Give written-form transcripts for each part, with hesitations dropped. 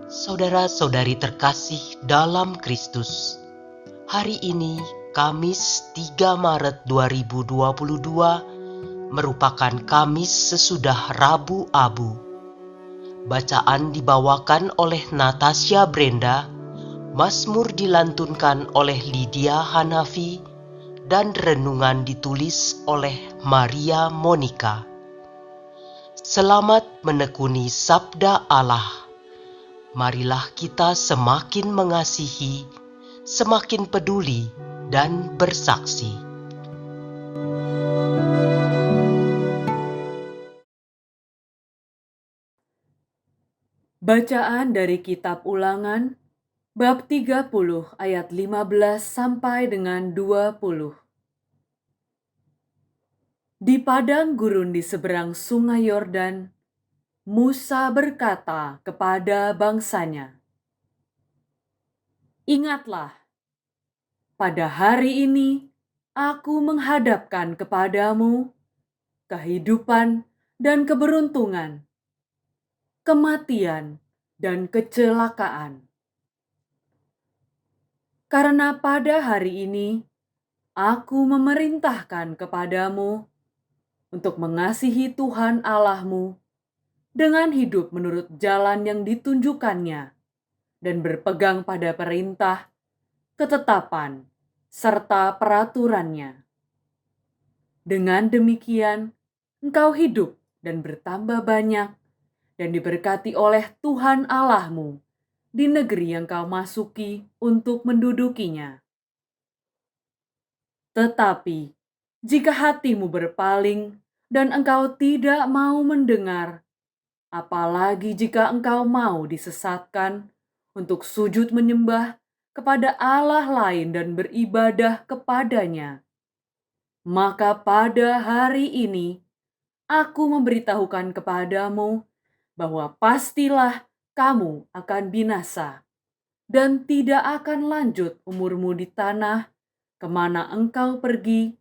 Saudara-saudari terkasih dalam Kristus, hari ini Kamis 3 Maret 2022 merupakan Kamis sesudah Rabu Abu. Bacaan dibawakan oleh Natasha Brenda, Mazmur dilantunkan oleh Lydia Hanafi, dan renungan ditulis oleh Maria Monica. Selamat menekuni Sabda Allah. Marilah kita semakin mengasihi, semakin peduli, dan bersaksi. Bacaan dari Kitab Ulangan, bab 30 ayat 15 sampai dengan 20. Di padang gurun di seberang sungai Yordan, Musa berkata kepada bangsanya, "Ingatlah, pada hari ini aku menghadapkan kepadamu kehidupan dan keberuntungan, kematian dan kecelakaan. Karena pada hari ini aku memerintahkan kepadamu untuk mengasihi Tuhan Allahmu dengan hidup menurut jalan yang ditunjukkannya dan berpegang pada perintah, ketetapan, serta peraturannya. Dengan demikian, engkau hidup dan bertambah banyak dan diberkati oleh Tuhan Allahmu di negeri yang kau masuki untuk mendudukinya. Tetapi, jika hatimu berpaling dan engkau tidak mau mendengar, apalagi jika engkau mau disesatkan untuk sujud menyembah kepada Allah lain dan beribadah kepadanya, maka pada hari ini aku memberitahukan kepadamu bahwa pastilah kamu akan binasa dan tidak akan lanjut umurmu di tanah kemana engkau pergi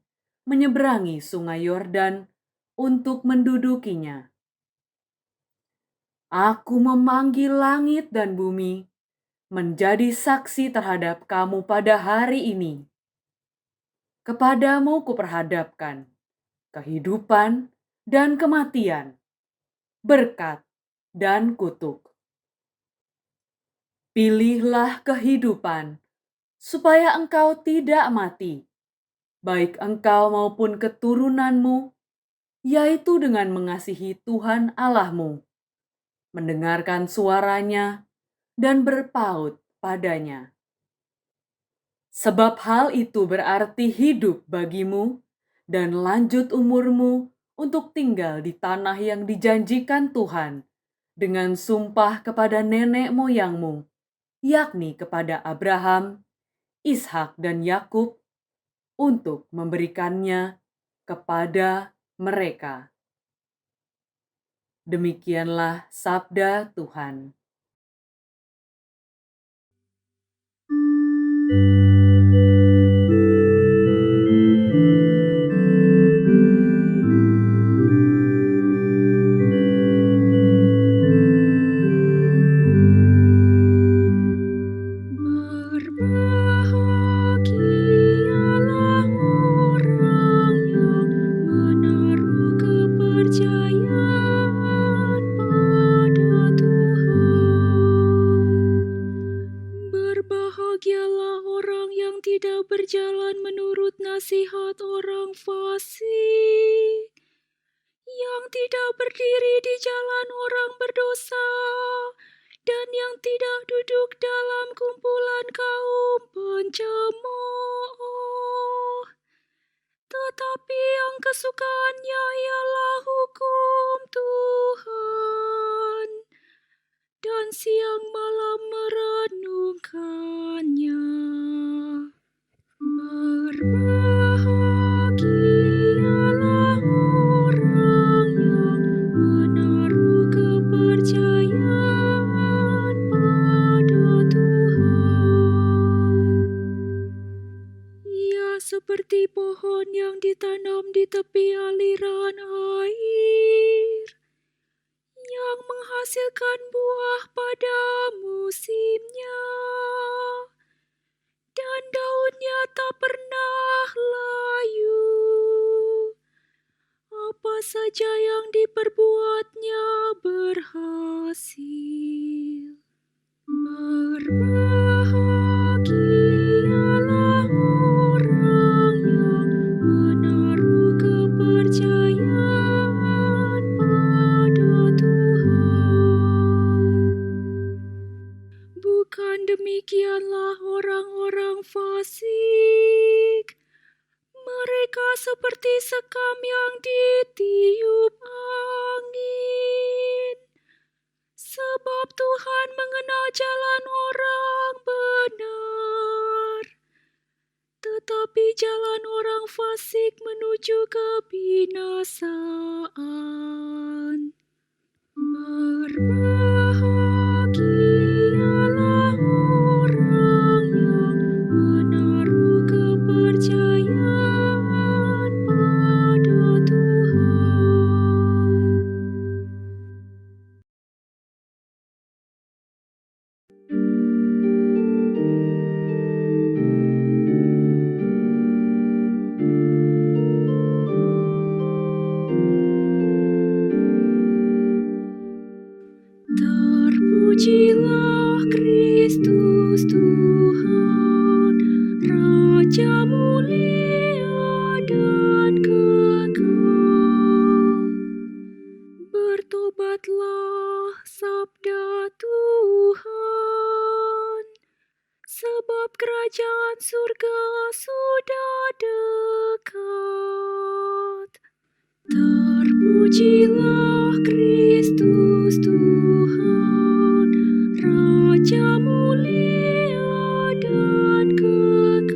menyeberangi sungai Yordan untuk mendudukinya. Aku memanggil langit dan bumi menjadi saksi terhadap kamu pada hari ini. Kepadamu kuperhadapkan kehidupan dan kematian, berkat dan kutuk. Pilihlah kehidupan, supaya engkau tidak mati, baik engkau maupun keturunanmu, yaitu dengan mengasihi Tuhan Allahmu, mendengarkan suaranya, dan berpaut padanya. Sebab hal itu berarti hidup bagimu dan lanjut umurmu untuk tinggal di tanah yang dijanjikan Tuhan dengan sumpah kepada nenek moyangmu, yakni kepada Abraham, Ishak dan Yakub, untuk memberikannya kepada mereka. Demikianlah sabda Tuhan. Berbahagialah orang yang menaruh kepercayaan pada Tuhan. Berbahagialah orang yang tidak berjalan menurut nasihat orang fasik, yang tidak berdiri di jalan orang berdosa, dan yang tidak duduk dalam kumpulan kaum pencemooh. Tetapi yang kesukaannya ialah hukum Tuhan, dan siang malam merenungkannya. Berbahagialah orang yang menaruh kepercayaan pada Tuhan. Ia seperti pohon yang ditanam di tepi aliran air, yang menghasilkan menghasilkan buah pada musimnya, dan daunnya tak pernah layu. Apa saja yang diperbuatnya berhasil. Berbahagialah orang yang menaruh kepercayaan pada Tuhan. Bukan demikianlah orang-orang fasik. Mereka seperti sekam yang ditiup angin. Sebab Tuhan mengenal jalan orang benar, tetapi jalan orang fasik menuju kebinasaan. Berbahagialah orang yang menaruh kepercayaan pada Tuhan. Terpujilah Kristus Tuhan, Raja mulia dan kekal. Bertobatlah, sabda Tuhan, sebab kerajaan surga sudah dekat. Terpujilah Kristus Tuhan, Raja mulia dan kekal.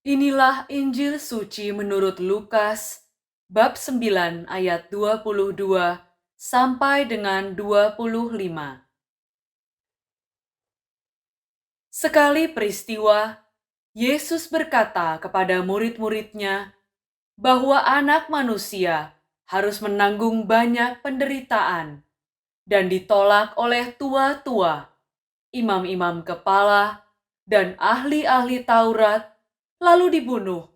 Inilah Injil suci menurut Lukas, bab 9 ayat 22 sampai dengan 25. Sekali peristiwa, Yesus berkata kepada murid-muridnya bahwa Anak Manusia harus menanggung banyak penderitaan dan ditolak oleh tua-tua, imam-imam kepala, dan ahli-ahli Taurat, lalu dibunuh,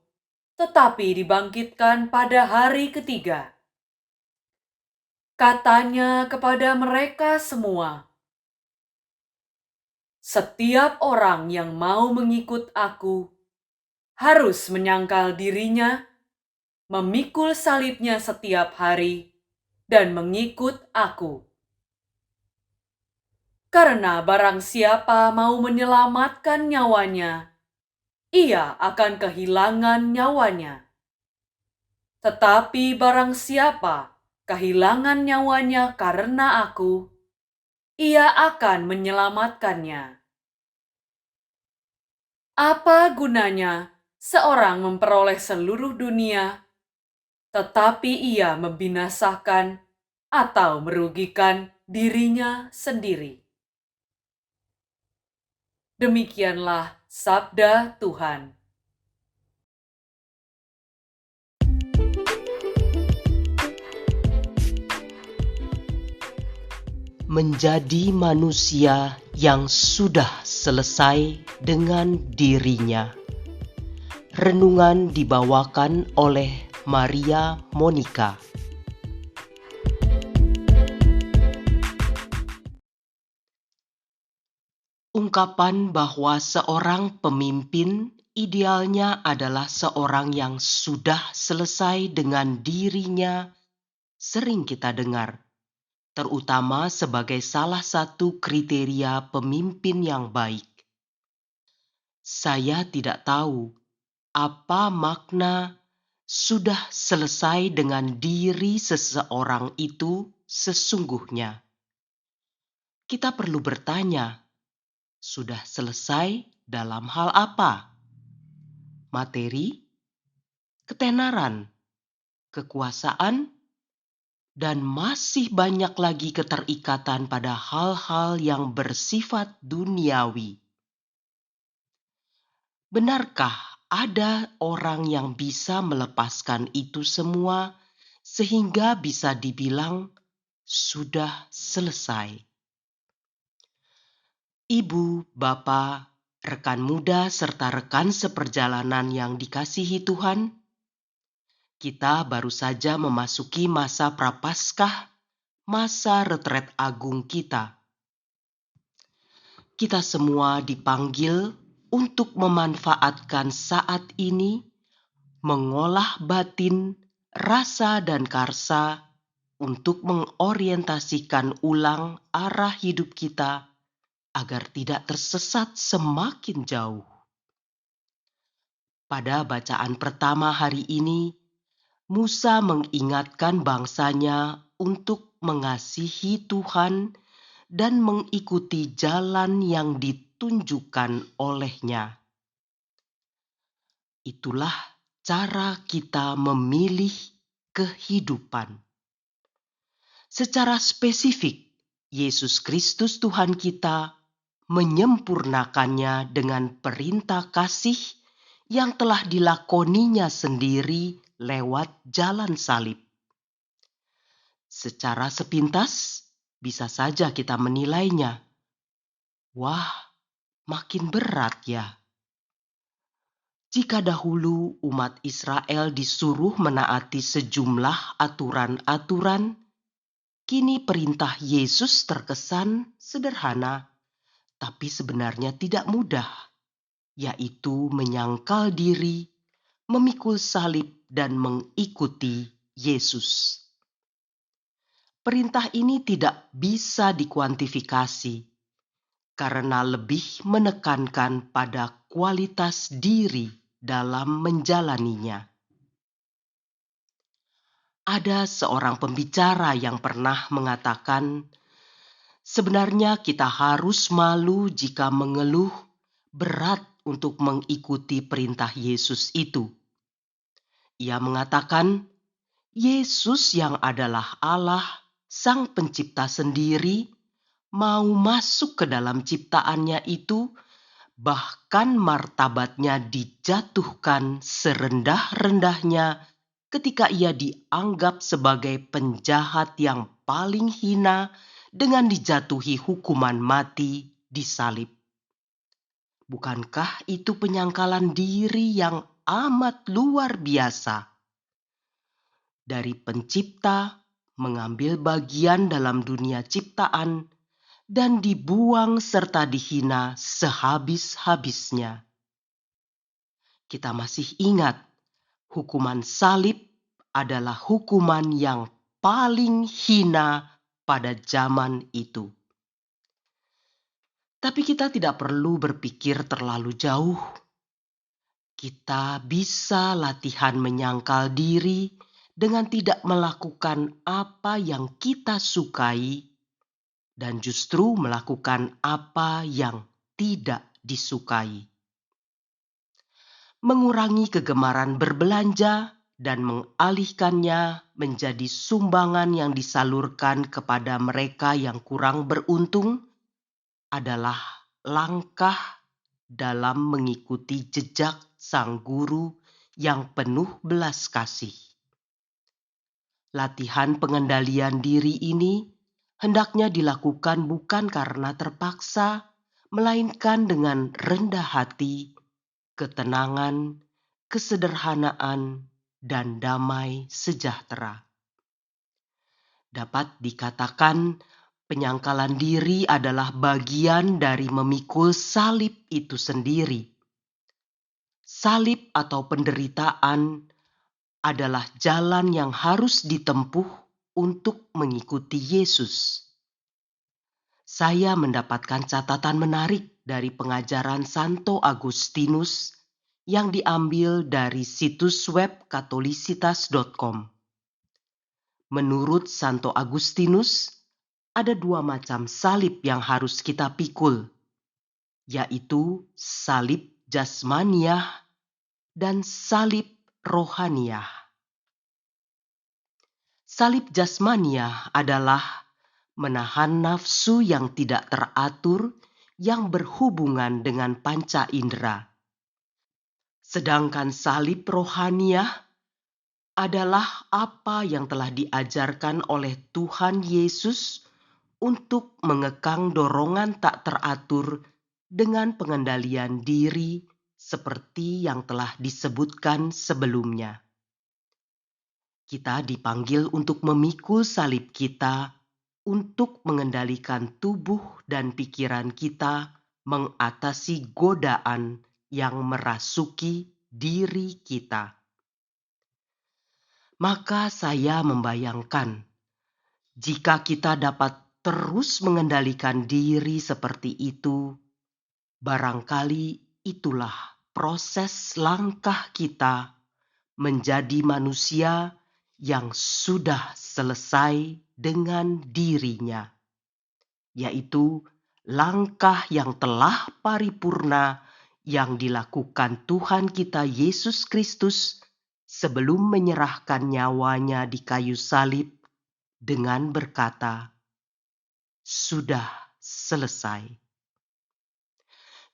tetapi dibangkitkan pada hari ketiga. Katanya kepada mereka semua, "Setiap orang yang mau mengikut aku harus menyangkal dirinya, memikul salibnya setiap hari, dan mengikut aku. Karena barang siapa mau menyelamatkan nyawanya, ia akan kehilangan nyawanya. Tetapi barang siapa kehilangan nyawanya karena aku, ia akan menyelamatkannya. Apa gunanya seorang memperoleh seluruh dunia, tetapi ia membinasakan atau merugikan dirinya sendiri?" Demikianlah sabda Tuhan. Menjadi manusia yang sudah selesai dengan dirinya. Renungan dibawakan oleh Maria Monica. Ungkapan bahwa seorang pemimpin idealnya adalah seorang yang sudah selesai dengan dirinya sering kita dengar, terutama sebagai salah satu kriteria pemimpin yang baik. Saya tidak tahu apa makna sudah selesai dengan diri seseorang itu sesungguhnya. Kita perlu bertanya, sudah selesai dalam hal apa? Materi, ketenaran, kekuasaan, dan masih banyak lagi keterikatan pada hal-hal yang bersifat duniawi. Benarkah ada orang yang bisa melepaskan itu semua sehingga bisa dibilang sudah selesai. Ibu, Bapak, rekan muda, serta rekan seperjalanan yang dikasihi Tuhan, kita baru saja memasuki masa Prapaskah, masa retret agung kita. Kita semua dipanggil untuk memanfaatkan saat ini, mengolah batin, rasa, dan karsa untuk mengorientasikan ulang arah hidup kita agar tidak tersesat semakin jauh. Pada bacaan pertama hari ini, Musa mengingatkan bangsanya untuk mengasihi Tuhan dan mengikuti jalan yang ditunjukkan olehnya. Itulah cara kita memilih kehidupan. Secara spesifik, Yesus Kristus Tuhan kita menyempurnakannya dengan perintah kasih yang telah dilakoninya sendiri lewat jalan salib. Secara sepintas, bisa saja kita menilainya. Wah, makin berat ya. Jika dahulu umat Israel disuruh menaati sejumlah aturan-aturan, kini perintah Yesus terkesan sederhana, tapi sebenarnya tidak mudah, yaitu menyangkal diri, memikul salib, dan mengikuti Yesus. Perintah ini tidak bisa dikuantifikasi karena lebih menekankan pada kualitas diri dalam menjalaninya. Ada seorang pembicara yang pernah mengatakan, sebenarnya kita harus malu jika mengeluh berat untuk mengikuti perintah Yesus itu. Ia mengatakan, Yesus yang adalah Allah, Sang Pencipta sendiri, mau masuk ke dalam ciptaannya itu, bahkan martabatnya dijatuhkan serendah-rendahnya ketika ia dianggap sebagai penjahat yang paling hina dengan dijatuhi hukuman mati di salib. Bukankah itu penyangkalan diri yang amat luar biasa? Dari pencipta mengambil bagian dalam dunia ciptaan dan dibuang serta dihina sehabis-habisnya. Kita masih ingat, hukuman salib adalah hukuman yang paling hina pada zaman itu. Tapi kita tidak perlu berpikir terlalu jauh. Kita bisa latihan menyangkal diri dengan tidak melakukan apa yang kita sukai dan justru melakukan apa yang tidak disukai. Mengurangi kegemaran berbelanja dan mengalihkannya menjadi sumbangan yang disalurkan kepada mereka yang kurang beruntung adalah langkah dalam mengikuti jejak sang guru yang penuh belas kasih. Latihan pengendalian diri ini hendaknya dilakukan bukan karena terpaksa, melainkan dengan rendah hati, ketenangan, kesederhanaan, dan damai sejahtera. Dapat dikatakan penyangkalan diri adalah bagian dari memikul salib itu sendiri. Salib atau penderitaan adalah jalan yang harus ditempuh untuk mengikuti Yesus. Saya mendapatkan catatan menarik dari pengajaran Santo Agustinus yang diambil dari situs web katolisitas.com. Menurut Santo Agustinus, ada dua macam salib yang harus kita pikul, yaitu salib jasmaniah dan salib rohaniah. Salib jasmaniah adalah menahan nafsu yang tidak teratur yang berhubungan dengan panca indera. Sedangkan salib rohaniah adalah apa yang telah diajarkan oleh Tuhan Yesus untuk mengekang dorongan tak teratur dengan pengendalian diri seperti yang telah disebutkan sebelumnya. Kita dipanggil untuk memikul salib kita untuk mengendalikan tubuh dan pikiran kita mengatasi godaan yang merasuki diri kita. Maka saya membayangkan jika kita dapat terus mengendalikan diri seperti itu, barangkali itulah proses langkah kita menjadi manusia yang sudah selesai dengan dirinya, yaitu langkah yang telah paripurna yang dilakukan Tuhan kita Yesus Kristus sebelum menyerahkan nyawanya di kayu salib dengan berkata, "Sudah selesai."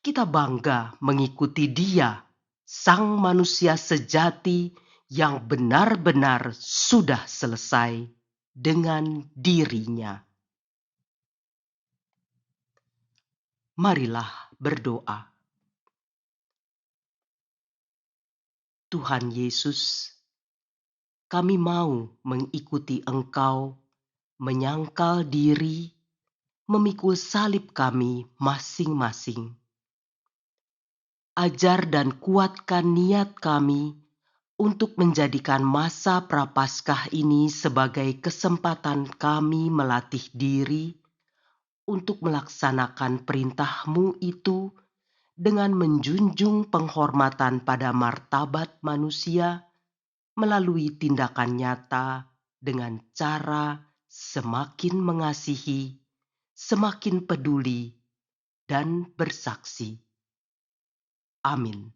Kita bangga mengikuti Dia, Sang Manusia sejati yang benar-benar sudah selesai dengan dirinya. Marilah berdoa. Tuhan Yesus, kami mau mengikuti Engkau, menyangkal diri, memikul salib kami masing-masing. Ajar dan kuatkan niat kami untuk menjadikan masa Prapaskah ini sebagai kesempatan kami melatih diri untuk melaksanakan perintah-Mu itu dengan menjunjung penghormatan pada martabat manusia melalui tindakan nyata dengan cara semakin mengasihi, semakin peduli, dan bersaksi. Amin.